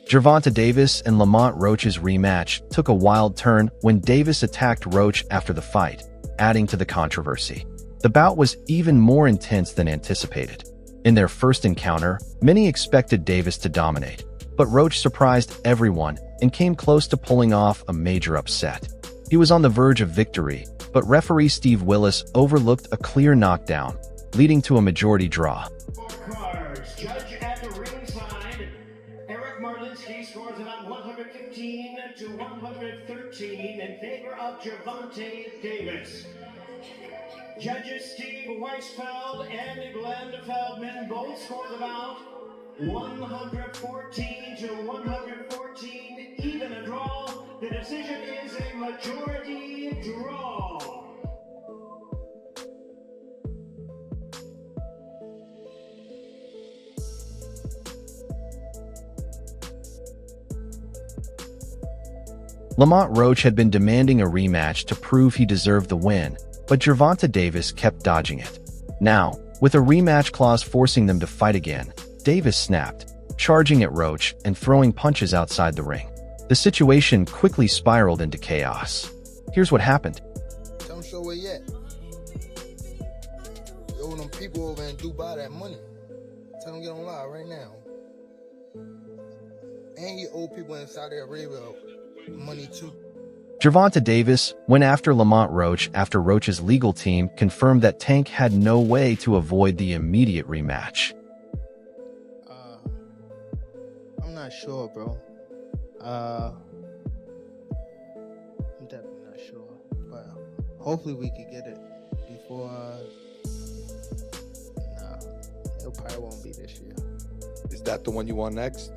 Gervonta Davis and Lamont Roach's rematch took a wild turn when Davis attacked Roach after the fight, adding to the controversy. The bout was even more intense than anticipated. In their first encounter, many expected Davis to dominate, but Roach surprised everyone and came close to pulling off a major upset. He was on the verge of victory, but referee Steve Willis overlooked a clear knockdown, leading to a majority draw. Judge at the ringside, Eric Marlinsky scores about 115 to 113 in favor of Gervonta Davis. Judges Steve Weisfeld and Glenn Feldman both scored about 114 to 114, even a draw. The decision is a majority draw. Lamont Roach had been demanding a rematch to prove he deserved the win, but Gervonta Davis kept dodging it. Now, with a rematch clause forcing them to fight again, Davis snapped, charging at Roach and throwing punches outside the ring. The situation quickly spiraled into chaos. Here's what happened. Tell them show where you at. You owe them people over in Dubai that money. Tell them get on live right now. And you owe people in Saudi Arabia money too. Gervonta Davis went after Lamont Roach after Roach's legal team confirmed that Tank had no way to avoid the immediate rematch. I'm not sure, bro. I'm definitely not sure, but hopefully we could get it before. Nah, it probably won't be this year. Is that the one you want next?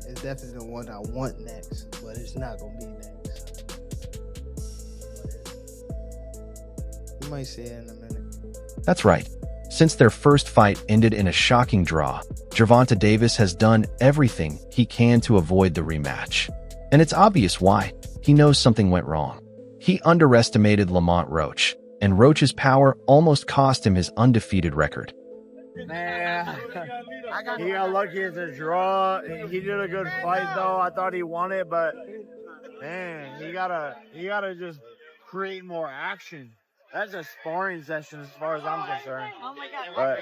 It's definitely the one I want next, but it's not gonna be next. You might see it in a minute. That's right. Since their first fight ended in a shocking draw, Gervonta Davis has done everything he can to avoid the rematch. And it's obvious why. He knows something went wrong. He underestimated Lamont Roach, and Roach's power almost cost him his undefeated record. Man, he got lucky as a draw. He did a good fight though. I thought he won it, but man, he gotta just create more action. That's a sparring session as far as I'm concerned. Oh my God.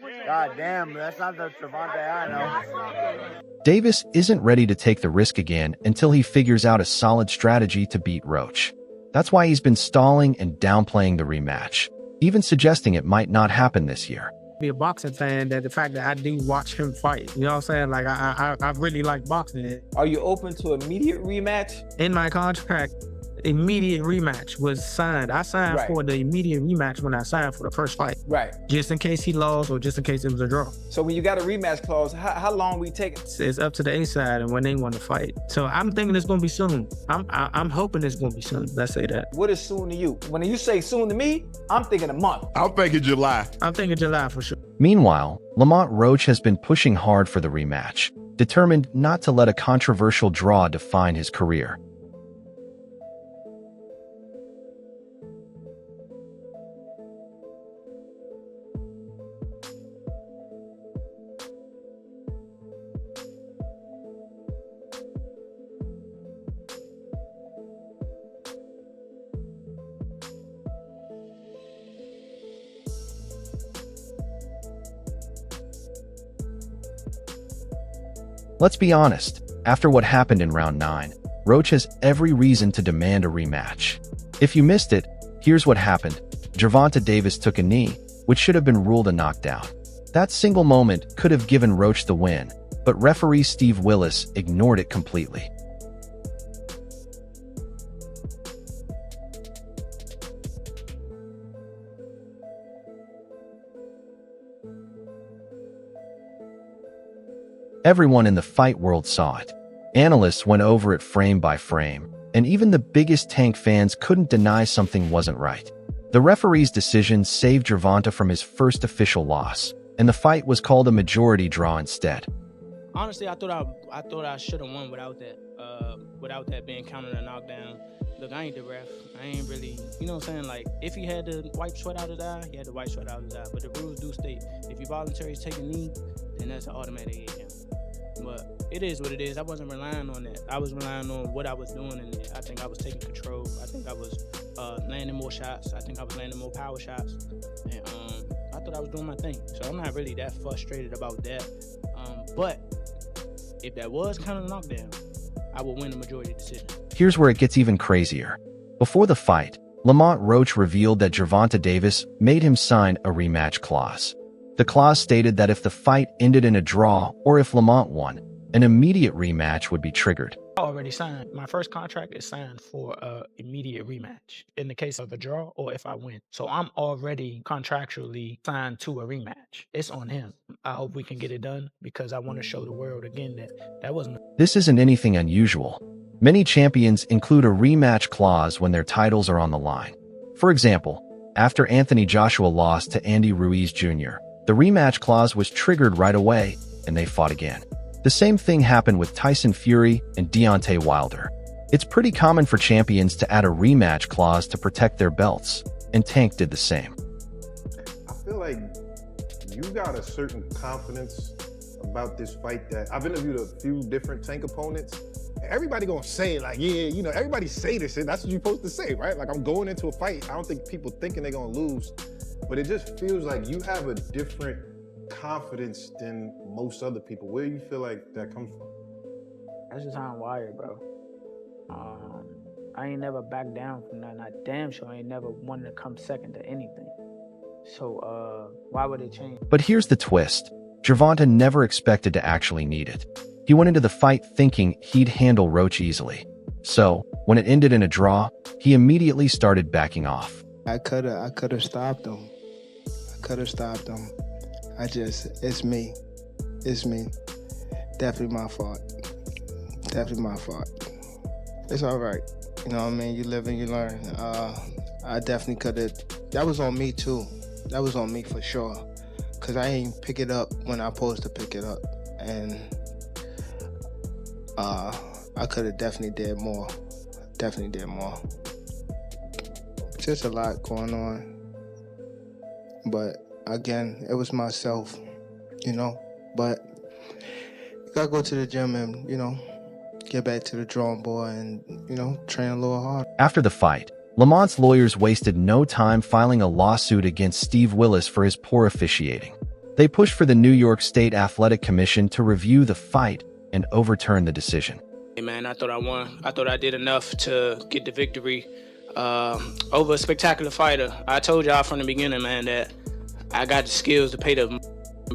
But god damn, that's not the Gervonta I know. Davis isn't ready to take the risk again until he figures out a solid strategy to beat Roach. That's why he's been stalling and downplaying the rematch, even suggesting it might not happen this year. Be a boxing fan, that the fact that I do watch him fight, you know what I'm saying? Like I really like boxing. Are you open to immediate rematch? In my contract, immediate rematch was signed. I signed for the immediate rematch when I signed for the first fight. Right. Just in case he lost or just in case it was a draw. So when you got a rematch clause, how long we take it? It's up to the A side and when they want to fight. So I'm thinking it's gonna be soon. I'm hoping it's gonna be soon. Let's say that. What is soon to you? When you say soon to me, I'm thinking a month. I'm thinking July. I'm thinking July for sure. Meanwhile, Lamont Roach has been pushing hard for the rematch, determined not to let a controversial draw define his career. Let's be honest, after what happened in round 9, Roach has every reason to demand a rematch. If you missed it, here's what happened. Gervonta Davis took a knee, which should have been ruled a knockdown. That single moment could have given Roach the win, but referee Steve Willis ignored it completely. Everyone in the fight world saw it. Analysts went over it frame by frame, and even the biggest Tank fans couldn't deny something wasn't right. The referee's decision saved Gervonta from his first official loss, and the fight was called a majority draw instead. Honestly, I thought I should have won without that being counted a knockdown. Look, I ain't the ref. I ain't really, you know what I'm saying? Like, if he had to wipe sweat out his eye, he had to wipe sweat out his eye. But the rules do state, if you voluntarily take a knee, then that's an automatic 8 count. But it is what it is. I wasn't relying on that. I was relying on what I was doing in it. I think I was taking control. I think I was landing more shots. I think I was landing more power shots. And I thought I was doing my thing. So I'm not really that frustrated about that. But if that was kind of a knockdown, I would win the majority of the decision. Here's where it gets even crazier. Before the fight, Lamont Roach revealed that Gervonta Davis made him sign a rematch clause. The clause stated that if the fight ended in a draw or if Lamont won, an immediate rematch would be triggered. I already signed. My first contract is signed for an immediate rematch in the case of a draw or if I win. So I'm already contractually signed to a rematch. It's on him. I hope we can get it done because I want to show the world again that that wasn't. This isn't anything unusual. Many champions include a rematch clause when their titles are on the line. For example, after Anthony Joshua lost to Andy Ruiz Jr., the rematch clause was triggered right away, and they fought again. The same thing happened with Tyson Fury and Deontay Wilder. It's pretty common for champions to add a rematch clause to protect their belts, and Tank did the same. I feel like you got a certain confidence about this fight that I've interviewed a few different Tank opponents. Everybody gonna say like, yeah, you know, everybody say this shit. That's what you're supposed to say, right? Like I'm going into a fight. I don't think people thinking they're gonna lose, but it just feels like you have a different confidence than most other people. Where do you feel like that comes from? That's just how I'm wired, bro. I ain't never backed down from nothing. I damn sure ain't never wanted to come second to anything. So why would it change? But here's the twist. Gervonta never expected to actually need it. He went into the fight thinking he'd handle Roach easily. So, when it ended in a draw, he immediately started backing off. I could have stopped him. It's me. Definitely my fault. It's all right. You know what I mean? You live and you learn. I definitely could have. That was on me too. That was on me for sure. Cause I ain't pick it up when I supposed to pick it up. And I could have definitely did more. Just a lot going on. But again, it was myself, you know. But you gotta go to the gym and, you know, get back to the drawing board and, you know, train a little harder. After the fight, Lamont's lawyers wasted no time filing a lawsuit against Steve Willis for his poor officiating. They pushed for the New York State Athletic Commission to review the fight and overturn the decision. Hey man, I thought I won. I thought I did enough to get the victory over a spectacular fighter. I told y'all from the beginning, man, that I got the skills to pay the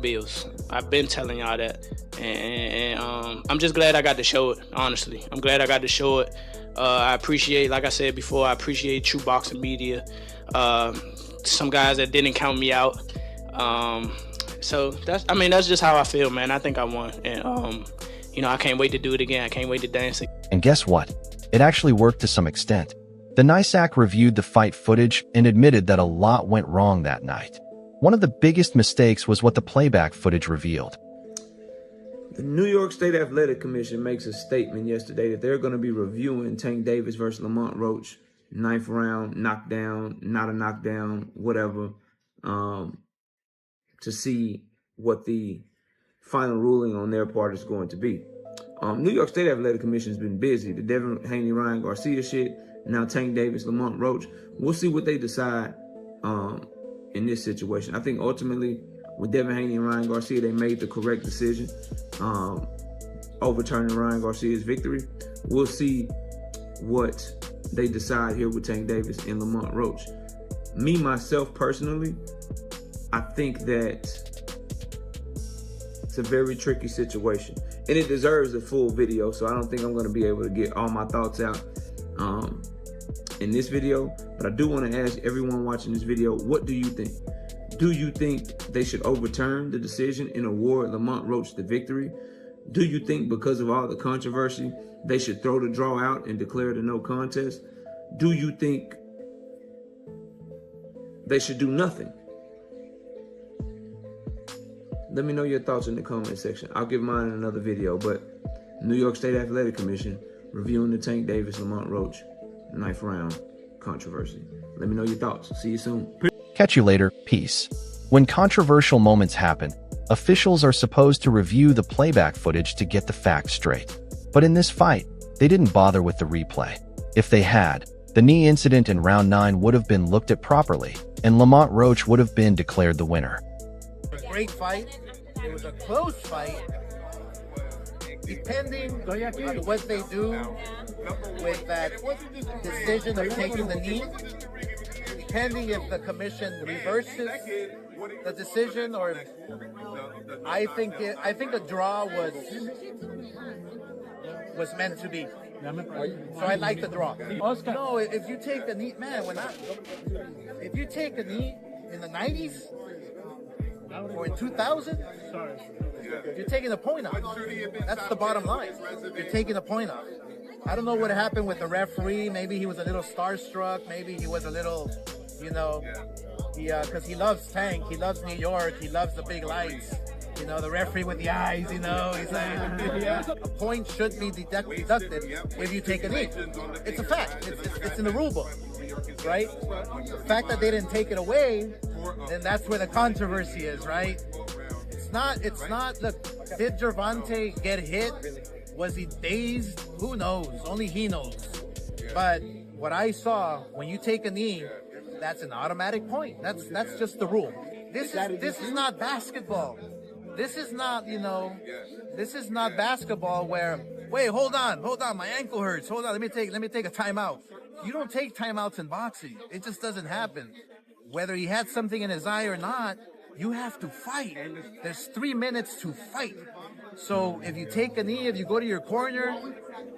bills. I've been telling y'all that. And I'm just glad I got to show it, honestly. I'm glad I got to show it. I appreciate, like I said before, I appreciate True Boxing Media. Some guys that didn't count me out. So that's just how I feel, man. I think I won. And, you know, I can't wait to do it again. I can't wait to dance again. And guess what? It actually worked to some extent. The NYSAC reviewed the fight footage and admitted that a lot went wrong that night. One of the biggest mistakes was what the playback footage revealed. The New York State Athletic Commission makes a statement yesterday that they're going to be reviewing Tank Davis versus Lamont Roach, 9th round, knockdown, not a knockdown, whatever, to see what the final ruling on their part is going to be. New York State Athletic Commission has been busy. The Devin Haney, Ryan Garcia shit, now Tank Davis, Lamont Roach. We'll see what they decide in this situation. I think ultimately with Devin Haney and Ryan Garcia, they made the correct decision, overturning Ryan Garcia's victory. We'll see what they decide here with Tank Davis and Lamont Roach. Me, myself, personally, I think that it's a very tricky situation. And it deserves a full video, so I don't think I'm going to be able to get all my thoughts out in this video. But I do want to ask everyone watching this video, what do you think? Do you think they should overturn the decision and award Lamont Roach the victory? Do you think because of all the controversy, they should throw the draw out and declare the no contest? Do you think they should do nothing? Let me know your thoughts in the comment section. I'll give mine in another video, but New York State Athletic Commission reviewing the Tank Davis, Lamont Roach ninth round controversy. Let me know your thoughts. See you soon. Catch you later. Peace. When controversial moments happen, officials are supposed to review the playback footage to get the facts straight. But in this fight, they didn't bother with the replay. If they had, the knee incident in round 9 would have been looked at properly, and Lamont Roach would have been declared the winner. Great fight. It was a close fight. Depending on what they do with that decision of taking the knee, depending if the commission reverses the decision, or I think the draw was meant to be. So I like the draw. No, if you take a knee, man, if you take a knee in the 90s or in 2000, you're taking a point off. That's the bottom line. You're taking a point off. I don't know what happened with the referee. Maybe he was a little starstruck. Maybe he was a little, because he loves Tank. He loves New York. He loves the big lights. The referee with the eyes, he's like, a point should be deducted if you take a knee. It's a fact. It's in the rule book, right? The fact that they didn't take it away, then that's where the controversy is, right? It's not, look, did Gervonta get hit? Was he dazed? Who knows? Only he knows. But what I saw, when you take a knee, that's an automatic point. That's just the rule. This is not basketball. This is not, this is not basketball where, wait, hold on, my ankle hurts. Hold on, let me take a timeout. You don't take timeouts in boxing. It just doesn't happen. Whether he had something in his eye or not, you have to fight. There's 3 minutes to fight. So if you take a knee, if you go to your corner,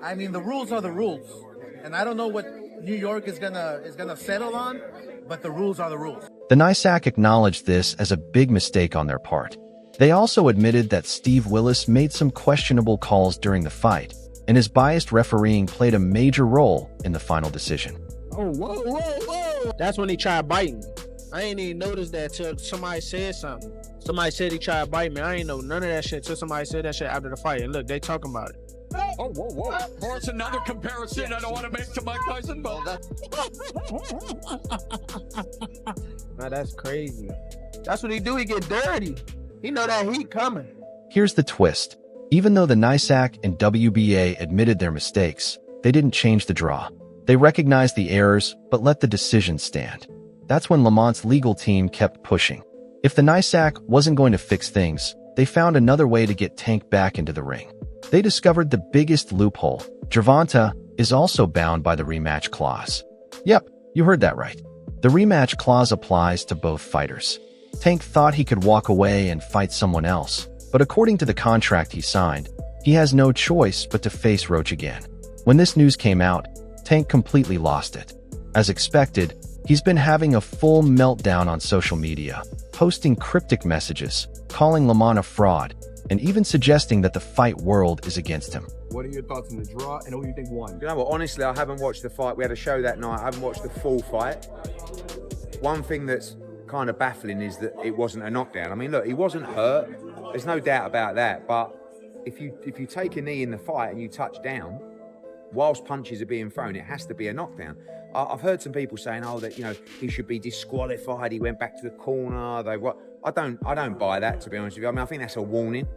the rules are the rules. And I don't know what New York is gonna settle on, but the rules are the rules. The NYSAC acknowledged this as a big mistake on their part. They also admitted that Steve Willis made some questionable calls during the fight, and his biased refereeing played a major role in the final decision. Oh, whoa. That's when he tried biting. I ain't even noticed that till somebody said something. Somebody said he tried to bite me. I ain't know none of that shit till somebody said that shit after the fight. And look, they talking about it. Oh, whoa. That's another comparison I don't want to make to Mike Tyson, but Now that's crazy. That's what he do. He get dirty. He know that heat coming. Here's the twist. Even though the NYSAC and WBA admitted their mistakes, they didn't change the draw. They recognized the errors, but let the decision stand. That's when Lamont's legal team kept pushing. If the NYSAC wasn't going to fix things, they found another way to get Tank back into the ring. They discovered the biggest loophole. Gervonta is also bound by the rematch clause. Yep, you heard that right. The rematch clause applies to both fighters. Tank thought he could walk away and fight someone else, but according to the contract he signed, he has no choice but to face Roach again. When this news came out, Tank completely lost it. As expected, he's been having a full meltdown on social media, posting cryptic messages, calling Lamont a fraud, and even suggesting that the fight world is against him. what are your thoughts on the draw and who do you think won? You know what, honestly, I haven't watched the fight. We had a show that night. I haven't watched the full fight. One thing that's kind of baffling is that it wasn't a knockdown. I mean, look, he wasn't hurt. There's no doubt about that. But if you take a knee in the fight and you touch down, whilst punches are being thrown, it has to be a knockdown. I've heard some people saying, oh, that, you know, he should be disqualified. He went back to the corner. I don't buy that, to be honest with you. I mean, I think that's a warning,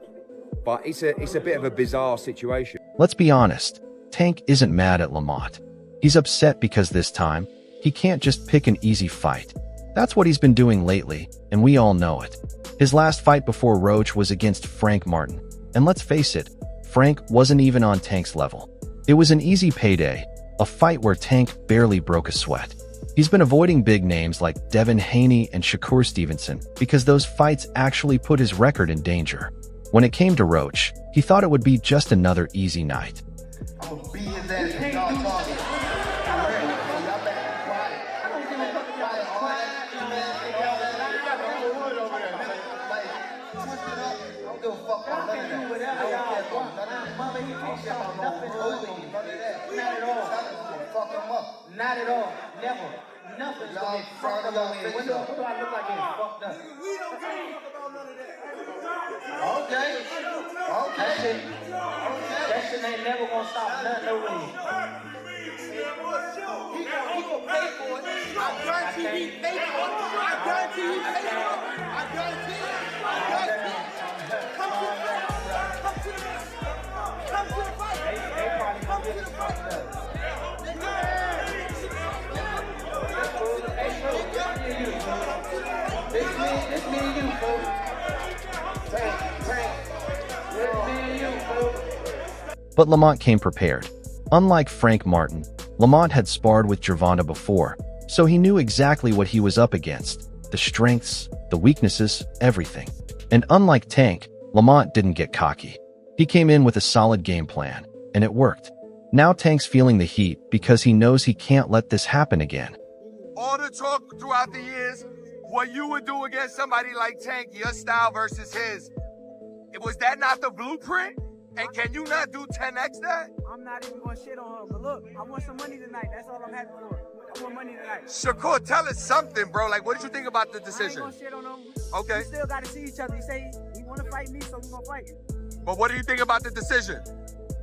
but it's a bit of a bizarre situation. Let's be honest. Tank isn't mad at Lamont. He's upset because this time, he can't just pick an easy fight. That's what he's been doing lately, and we all know it. His last fight before Roach was against Frank Martin. And let's face it, Frank wasn't even on Tank's level. It was an easy payday, a fight where Tank barely broke a sweat. He's been avoiding big names like Devin Haney and Shakur Stevenson because those fights actually put his record in danger. When it came to Roach, he thought it would be just another easy night. I'm gonna beat his ass if y'all talking. Not at all. Never. Nothing. Y'all fucked up. What do I look like getting fucked up? We don't give a fuck about none of that. Okay. That shit ain't never gonna stop nothing over here. he gonna pay for it. I guarantee he paid for it. I guarantee he paid for it. I guarantee it. I guarantee it. Come to the fight. Come to the fight. Come to the fight. Come to the fight. This me and you, folks. But Lamont came prepared. Unlike Frank Martin, Lamont had sparred with Gervonta before, so he knew exactly what he was up against. The strengths, the weaknesses, everything. And unlike Tank, Lamont didn't get cocky. He came in with a solid game plan, and it worked. Now Tank's feeling the heat because he knows he can't let this happen again. All the talk throughout the years, what you would do against somebody like Tank, your style versus his, was that not the blueprint? And can you not do 10x that? I'm not even going to shit on her, but look, I want some money tonight. That's all I'm happy for. I want money tonight. Shakur, tell us something, bro. Like, what did you think about the decision? I ain't going to shit on him. Okay. We still got to see each other. He say he want to fight me, so we going to fight. But what do you think about the decision?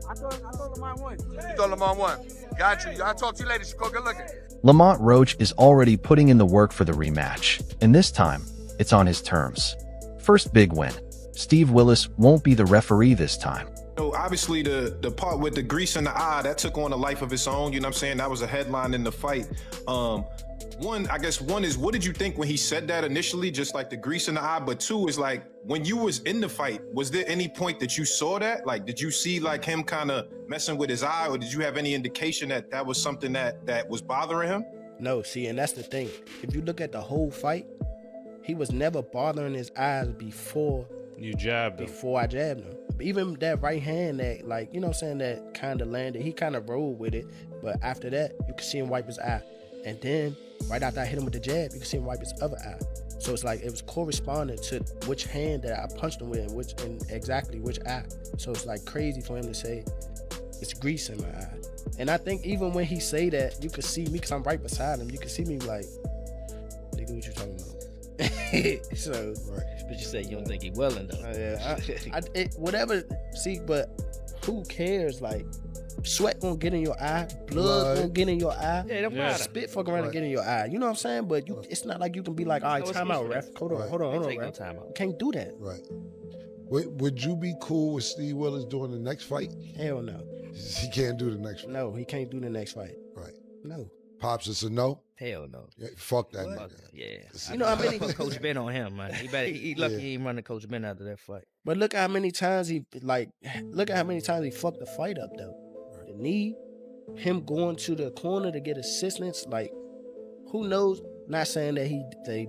I thought Lamont won. You thought Lamont won? Got you. I'll talk to you later, Shakur. Good looking. Lamont Roach is already putting in the work for the rematch, and this time, it's on his terms. First big win. Steve Willis won't be the referee this time. Obviously, the part with the grease in the eye, that took on a life of its own. You know what I'm saying? That was a headline in the fight. One is, what did you think when he said that initially, just like the grease in the eye? But two is like, when you was in the fight, was there any point that you saw that? Like, did you see like him kind of messing with his eye, or did you have any indication that that was something that was bothering him? No, see, and that's the thing. If you look at the whole fight, he was never bothering his eyes before you jabbed him. Before I jabbed him. Even that right hand that, like, you know what I'm saying, that kind of landed, he kind of rolled with it. But after that, you could see him wipe his eye. And then, right after I hit him with the jab, you could see him wipe his other eye. So it's like, it was corresponding to which hand that I punched him with and exactly which eye. So it's like crazy for him to say, it's grease in my eye. And I think even when he say that, you could see me, because I'm right beside him, you could see me like, nigga, what you talking about? So, but you say you don't think he willing though. Yeah, whatever. See, but who cares? Like, sweat gonna get in your eye, blood gonna get in your eye. Yeah, it don't matter. Spit fucking around and get in your eye. You know what I'm saying? But it's not like you can be like, all right, time out, ref. Hold on, ref. You can't do that. Right. Would you be cool with Steve Willis doing the next fight? Hell no. He can't do the next fight. No, he can't do the next fight. Right. No. Pops, it's a no? Hell no. Yeah, fuck that nigga. Yeah. You know how many put Coach Ben on him, man. He lucky he ain't running Coach Ben after that fight. But look how many times he fucked the fight up though. The knee, him going to the corner to get assistance, like, who knows? Not saying that they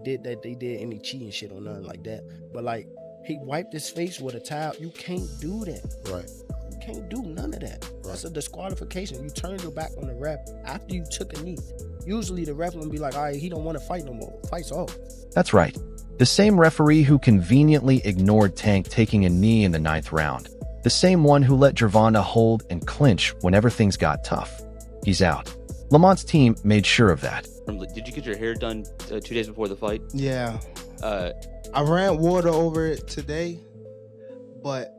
did any cheating shit or nothing like that. But like, he wiped his face with a towel. You can't do that. Right. You can't do none of that. Right. That's a disqualification. You turn your back on the ref after you took a knee. Usually the ref will be like, all right, he don't want to fight no more. Fight's off. That's right. The same referee who conveniently ignored Tank taking a knee in the 9th round. The same one who let Gervonta hold and clinch whenever things got tough. He's out. Lamont's team made sure of that. Did you get your hair done 2 days before the fight? Yeah. I ran water over it today, but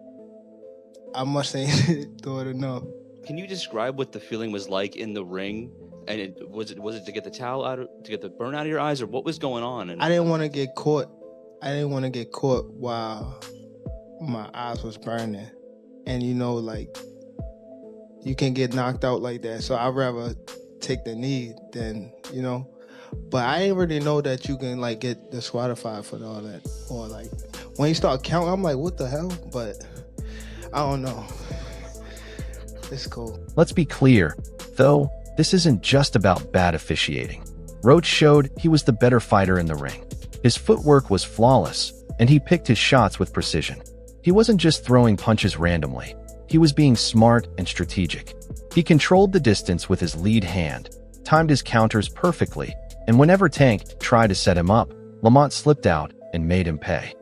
I must ain't do it enough. Can you describe what the feeling was like in the ring? And was it to get the towel out, to get the burn out of your eyes, or what was going on? And I didn't want to get caught. I didn't want to get caught while my eyes was burning, and you know, like, you can get knocked out like that. So I'd rather take the knee than, you know. But I didn't really know that you can like get disqualified for all that, or like when you start counting, I'm like, what the hell? But I don't know. It's cool. Let's be clear, though. This isn't just about bad officiating. Roach showed he was the better fighter in the ring. His footwork was flawless, and he picked his shots with precision. He wasn't just throwing punches randomly. He was being smart and strategic. He controlled the distance with his lead hand, timed his counters perfectly, and whenever Tank tried to set him up, Lamont slipped out and made him pay.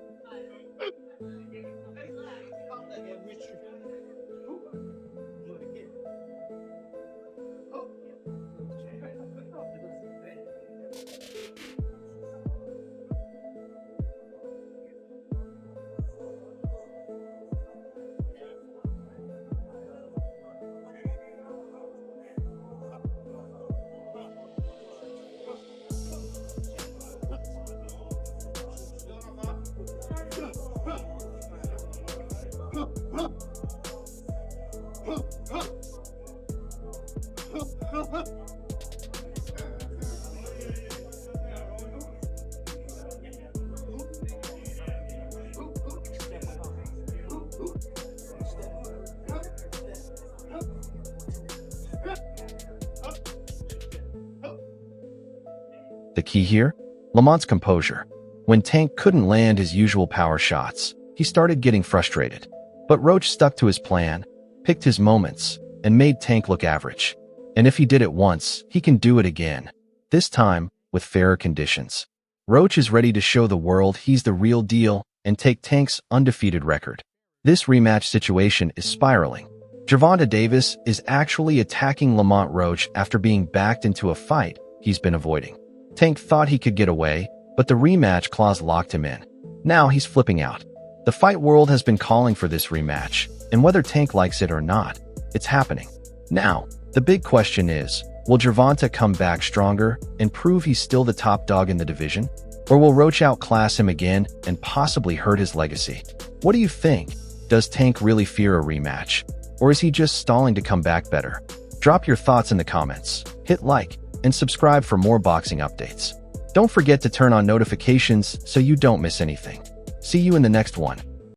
The key here? Lamont's composure. When Tank couldn't land his usual power shots, he started getting frustrated. But Roach stuck to his plan, picked his moments, and made Tank look average. And if he did it once, he can do it again. This time, with fairer conditions. Roach is ready to show the world he's the real deal and take Tank's undefeated record. This rematch situation is spiraling. Gervonta Davis is actually attacking Lamont Roach after being backed into a fight he's been avoiding. Tank thought he could get away, but the rematch clause locked him in. Now he's flipping out. The fight world has been calling for this rematch, and whether Tank likes it or not, it's happening. Now, the big question is, will Gervonta come back stronger and prove he's still the top dog in the division? Or will Roach outclass him again and possibly hurt his legacy? What do you think? Does Tank really fear a rematch? Or is he just stalling to come back better? Drop your thoughts in the comments, hit like, and subscribe for more boxing updates. Don't forget to turn on notifications so you don't miss anything. See you in the next one.